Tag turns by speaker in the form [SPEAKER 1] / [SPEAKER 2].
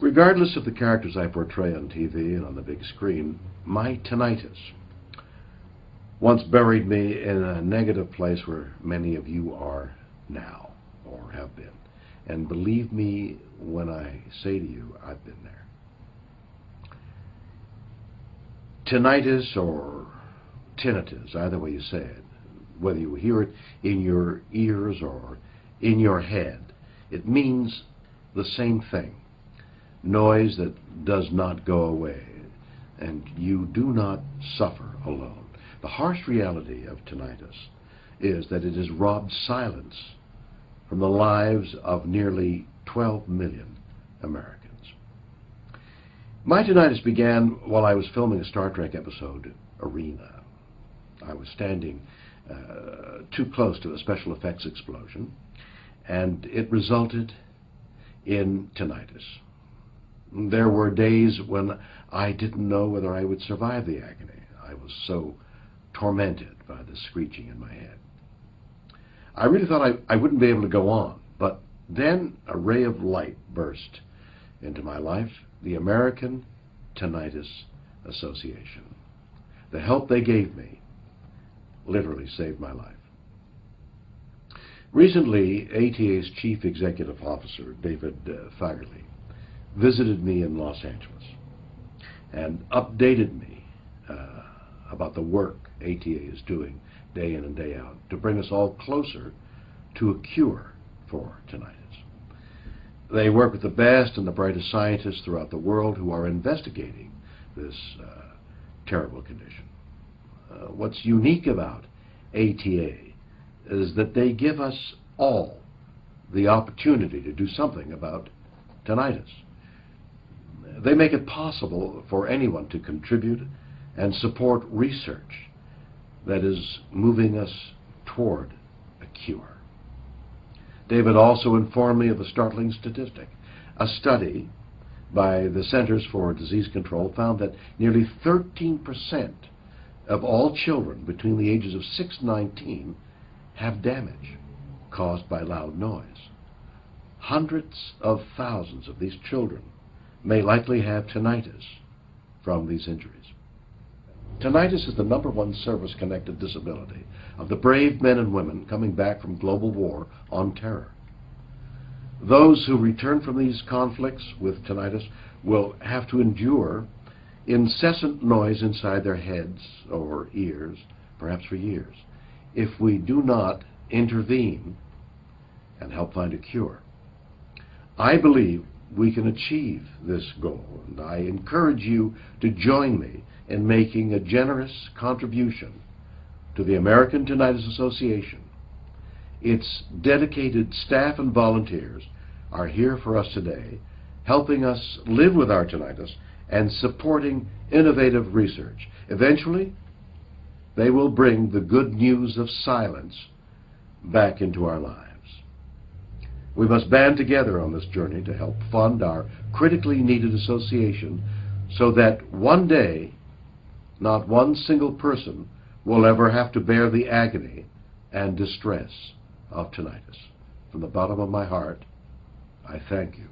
[SPEAKER 1] Regardless of the characters I portray on TV and on the big screen, my tinnitus once buried me in a negative place where many of you are now, or have been. And believe me when I say to you, I've been there. Tinnitus or tinnitus, either way you say it, whether you hear it in your ears or in your head, it means the same thing. Noise that does not go away, and you do not suffer alone. The harsh reality of tinnitus is that it has robbed silence from the lives of nearly 12 million Americans. My tinnitus began while I was filming a Star Trek episode, Arena. I was standing too close to a special effects explosion, and it resulted in tinnitus. There were days when I didn't know whether I would survive the agony. I was so tormented by the screeching in my head. I really thought I wouldn't be able to go on, but then a ray of light burst into my life, the American Tinnitus Association. The help they gave me literally saved my life. Recently, ATA's Chief Executive Officer, David Fagerly, visited me in Los Angeles and updated me about the work ATA is doing day in and day out to bring us all closer to a cure for tinnitus. They work with the best and the brightest scientists throughout the world who are investigating this terrible condition. What's unique about ATA is that they give us all the opportunity to do something about tinnitus. They make it possible for anyone to contribute and support research that is moving us toward a cure. David also informed me of a startling statistic. A study by the Centers for Disease Control found that nearly 13% of all children between the ages of 6 and 19 have damage caused by loud noise. Hundreds of thousands of these children may likely have tinnitus from these injuries. Tinnitus is the #1 service-connected disability of the brave men and women coming back from global war on terror. Those who return from these conflicts with tinnitus will have to endure incessant noise inside their heads or ears, perhaps for years, if we do not intervene and help find a cure. I believe we can achieve this goal, and I encourage you to join me in making a generous contribution to the American Tinnitus Association. Its dedicated staff and volunteers are here for us today, helping us live with our tinnitus and supporting innovative research. Eventually, they will bring the good news of silence back into our lives. We must band together on this journey to help fund our critically needed association so that one day, not one single person will ever have to bear the agony and distress of tinnitus. From the bottom of my heart, I thank you